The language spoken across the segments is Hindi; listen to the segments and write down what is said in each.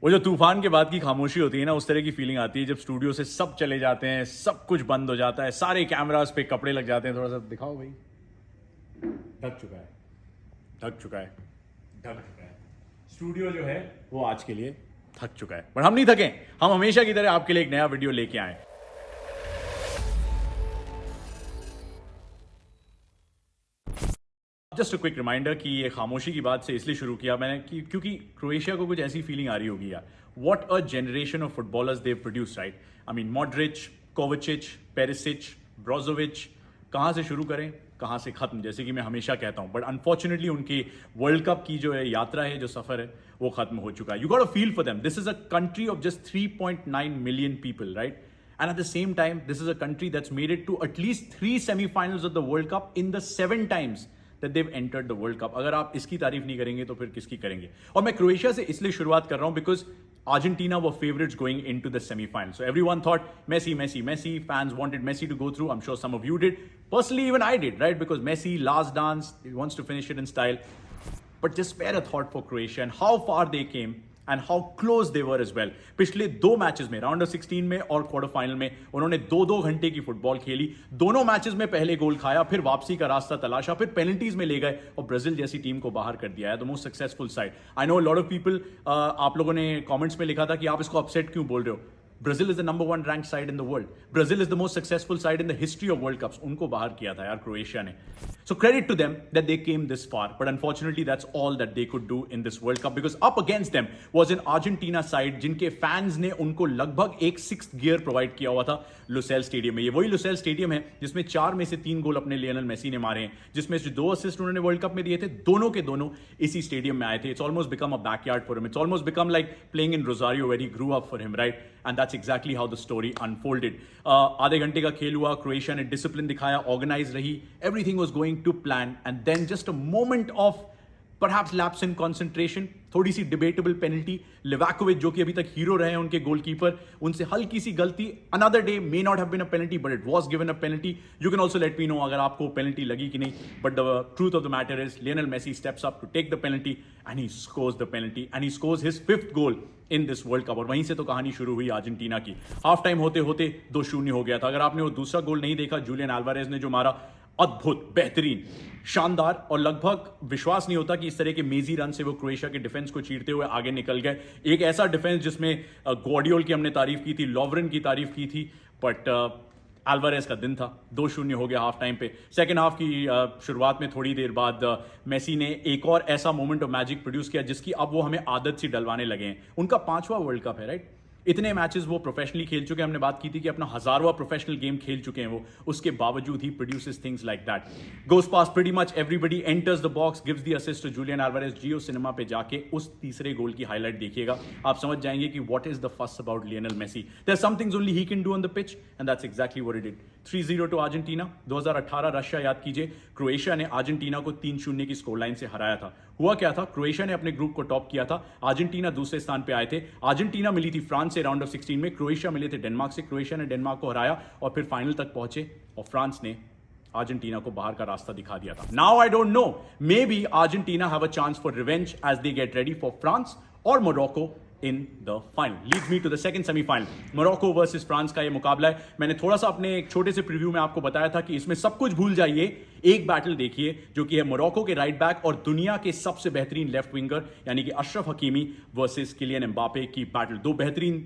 वो जो तूफान के बाद की खामोशी होती है ना, उस तरह की फीलिंग आती है जब स्टूडियो से सब चले जाते हैं, सब कुछ बंद हो जाता है, सारे कैमरास पे कपड़े लग जाते हैं। थोड़ा सा दिखाओ भाई। ढक चुका है, ढक चुका है, ढक चुका है। स्टूडियो जो है वो आज के लिए थक चुका है, पर हम नहीं थके। हम हमेशा की तरह आपके लिए एक नया वीडियो लेके आए। जस्ट अ क्विक रिमाइंडर कि ये खामोशी की बात से इसलिए शुरू किया मैंने कि क्योंकि क्रोएशिया को कुछ ऐसी फीलिंग आ रही होगी यार। What a generation of footballers they produce, right? I mean Modric, Kovacic, Perisic, Brozovic. कहाँ से शुरू करें, कहाँ से खत्म, जैसे कि मैं हमेशा कहता हूँ। बट अनफॉर्चुनेटली उनकी वर्ल्ड कप की जो है यात्रा है, जो सफर है, वो खत्म हो चुका है। You got a feel for them. This is a country of just 3.9 million people, right? And at the same time, this is a country that's made it to at least 3 semi-finals of the World Cup in the 7 times that they've entered the World Cup. अगर आप इसकी तारीफ नहीं करेंगे तो फिर किसकी करेंगे? और मैं क्रोएशिया से इसलिए शुरुआत कर रहा हूं because Argentina were favorites going into the semi-final. So everyone thought Messi, Messi, Messi. Fans wanted Messi to go through. I'm sure some of you did. Personally, even I did, right? Because Messi, last dance, he wants to finish it in style. But just spare a thought for Croatia and how far they came and how close they were as well. पिछले 2 मैचेस में, राउंड ऑफ 16 में और क्वार्टर फाइनल में, उन्होंने 2-2 घंटे की फुटबॉल खेली। दोनों मैचेस में पहले गोल खाया, फिर वापसी का रास्ता तलाशा, फिर पेनल्टीज में ले गए और ब्राजील जैसी टीम को बाहर कर दिया है। The most successful side. I know lot of people, आप लोगों ने कमेंट्स में लिखा था कि आप इसको अपसेट क्यों बोल रहे हो। Brazil is the number 1 rank side in the world. Brazil is the most successful side in the history of world cups. उनको बाहर किया था यार क्रोएशिया ने। So credit to them that they came this far, but unfortunately that's all that they could do in this World Cup because up against them was an Argentina side जिनके फैंस ने उनको लगभग एक 6th गियर प्रोवाइड किया हुआ था लुसेल स्टेडियम में। ये वही लुसेल स्टेडियम है जिसमें 4 में से 3 गोल अपने लियोनेल मेसी ने मारे हैं, जिसमें से 2 असिस्ट उन्होंने वर्ल्ड कप में दिए थे। दोनों के दोनों इसी स्टेडियम में आए थे। It's almost become a backyard for him. It's almost become like playing in Rosario where he grew up for him, right? And that's exactly how the story unfolded. आधे घंटे का खेल हुआ, क्रोएशिया ने डिसिप्लिन दिखाया, ऑर्गेनाइज रही, everything was going to plan and then just a moment of perhaps lapse in concentration, थोड़ी सी डिबेटेबल पेनल्टी। लिवाकोविच जो कि अभी तक हीरो रहे हैं उनके गोलकीपर, उनसे हल्की सी गलती। Another day may not have been a penalty but it was given a penalty. You can also let me know अगर आपको पेनल्टी लगी कि नहीं। But the truth of the matter is Lionel Messi steps up to take the penalty and he scores the penalty and he scores his 5th goal in this World Cup. और वहीं से तो कहानी शुरू हुई अर्जेंटीना की। हाफ टाइम होते होते 2-0 हो गया था। अगर आपने वो दूसरा गोल नहीं देखा, जूलियन अल्वारेज ने जो मारा, अद्भुत, बेहतरीन, शानदार, और लगभग विश्वास नहीं होता कि इस तरह के मेजी रन से वो क्रोएशिया के डिफेंस को चीरते हुए आगे निकल गए। एक ऐसा डिफेंस जिसमें ग्वार्डियोल की हमने तारीफ की थी, लॉवरेन की तारीफ की थी, बट अल्वारेज का दिन था। 2-0 हो गया हाफ टाइम पे। सेकेंड हाफ की शुरुआत में थोड़ी देर बाद मेसी ने एक और ऐसा मोमेंट ऑफ मैजिक प्रोड्यूस किया जिसकी अब वो हमें आदत सी डलवाने लगे हैं। उनका 5वां वर्ल्ड कप है, राइट? इतने मैचेस वो प्रोफेशनली खेल चुके हैं। हमने बात की थी कि अपना 1000वां प्रोफेशनल गेम खेल चुके हैं वो। उसके बावजूद ही produces things like that, goes past pretty much everybody, enters the box, gives the assist to Julian Alvarez. Jio cinema पे जाके उस तीसरे गोल की हाईलाइट देखिएगा, आप समझ जाएंगे कि what is the fuss about Lionel Messi. There are some things only he can do on the pitch and that's exactly what he did. 3-0 to Argentina. 2018 Russia याद कीजिए, क्रोएशिया ने अर्जेंटीना को 3-0 की स्कोर लाइन से हराया था। हुआ क्या था, क्रोएशिया ने अपने ग्रुप को टॉप किया था, अर्जेंटीना दूसरे स्थान पे आए थे। अर्जेंटीना मिली थी फ्रांस से राउंड ऑफ 16 में, क्रोएशिया मिले थे डेनमार्क से। क्रोएशिया ने डेनमार्क को हराया और फिर फाइनल तक पहुंचे और फ्रांस ने अर्जेंटीना को बाहर का रास्ता दिखा दिया था। Now I don't know, maybe Argentina have a chance for revenge as they get ready for France और Morocco in the final. Leads me to the second semi-final. Morocco versus France का ये मुकाबला है। मैंने थोड़ा सा अपने एक छोटे से प्रीव्यू में आपको बताया था कि इसमें सब कुछ भूल जाइए, एक बैटल देखिए जो कि है मोरक्को के राइट बैक और दुनिया के सबसे बेहतरीन लेफ्ट विंगर यानी कि Achraf Hakimi versus Kylian Mbappe की बैटल। 2 बेहतरीन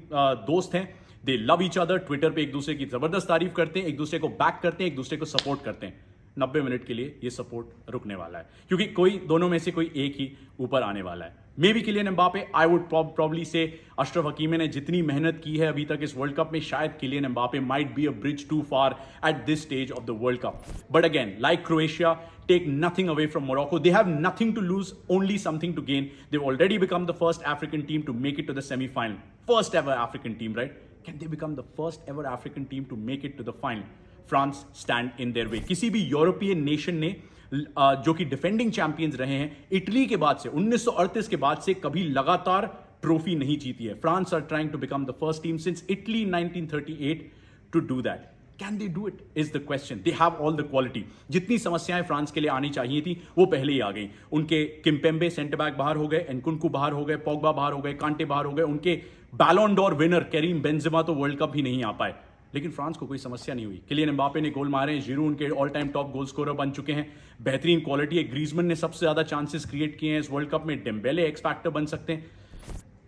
दोस्त हैं, they love each other. Twitter पे एक दूसरे की जबरदस्त तारीफ करते हैं, एक दूसरे को बैक करते हैं, एक दूसरे को सपोर्ट करते हैं। 90 मिनट के लिए ये सपोर्ट रुकने वाला है क्योंकि कोई दोनों में से कोई एक ही ऊपर आने वाला है। Maybe Kylian Mbappe, I would probably say Achraf Hakimi ने जितनी मेहनत की है अभी तक इस वर्ल्ड कप में, शायद Kylian Mbappe might be a bridge too far at this stage of the World Cup. But again, like Croatia, take nothing away from Morocco. They have nothing to lose, only something to gain. They've already become the first African team to make it to the semi-final. First ever African team, right? Can they become the first ever African team to make it to the final? France stand in their way. किसी भी यूरोपियन नेशन ने जो कि डिफेंडिंग चैंपियंस रहे हैं इटली के बाद से, 1938 के बाद से कभी लगातार ट्रॉफी नहीं जीती है। France are trying to become the first team since Italy 1938 to do that. Can they do it is the question. They have all the quality. जितनी समस्याएं फ्रांस के लिए आनी चाहिए थी वो पहले ही आ गई. उनके किम्पेम्बे सेंटर बैक बाहर हो गए, एनकुनकू बाहर हो गए, पोग्बा बाहर हो गए, कांटे बाहर हो गए. उनके Ballon d'Or winner Karim Benzema तो वर्ल्ड कप ही नहीं आ पाए. लेकिन फ्रांस को कोई समस्या नहीं हुई. किलियन एम्बापे ने गोल मारे, जिरू उनके all time top goal scorer बन चुके हैं. बेहतरीन क्वालिटी है. ग्रीजमैन ने सबसे ज्यादा चांसेस क्रिएट किए हैं इस वर्ल्ड कप में. डेम्बेले एक्स फैक्टर बन सकते हैं.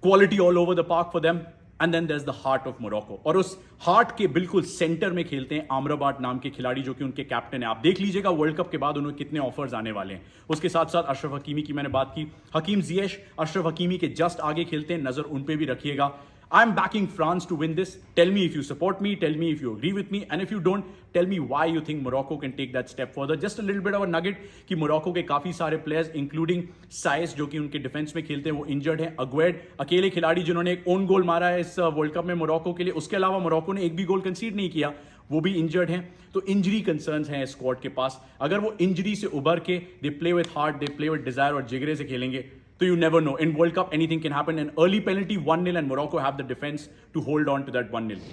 Quality all over the park for them. And then there is the heart of Morocco. और उस हार्ट के बिल्कुल सेंटर में खेलते हैं आम्राबाट नाम के खिलाड़ी जो कि उनके कैप्टन है. आप देख लीजिएगा वर्ल्ड कप के बाद उन्हें कितने ऑफर्स आने वाले हैं. उसके साथ साथ अशरफ हकीमी की मैंने बात की. हकीम जियेश अशरफ हकीमी के जस्ट आगे खेलते हैं. नजर उन पे भी रखिएगा. I'm backing France to win this. Tell me if you support me. Tell me if you agree with me. And if you don't, tell me why you think Morocco can take that step further. Just a little bit of a nugget कि Morocco के काफी सारे players, including Saïs जो कि उनके डिफेंस में खेलते हैं, वो इंजर्ड हैं. अग्वेड अकेले खिलाड़ी जिन्होंने एक ओन गोल मारा है इस वर्ल्ड कप में मोरक्को के लिए. उसके अलावा मोरक्को ने एक भी गोल कंसीड नहीं किया. वो भी इंजर्ड हैं. तो इंजरी कंसर्न्स हैं स्क्वाड के पास. अगर वो इंजरी से उभर के they play with heart, they play with desire और जिगरे से खेलेंगे तो you never know. In World Cup, anything can happen. An early penalty, 1-0, and Morocco have the defense to hold on to that 1-0.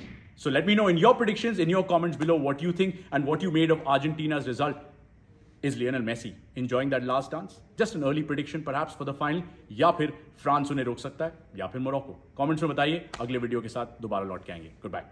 So let me know in your predictions, in your comments below, what you think and what you made of Argentina's result. Is Lionel Messi enjoying that last dance? Just an early prediction perhaps for the final. या फिर फ्रांस उन्हें रोक सकता है या फिर मोरक्को. कमेंट्स में बताइए. अगले वीडियो के साथ दोबारा लौट के आएंगे. Good bye.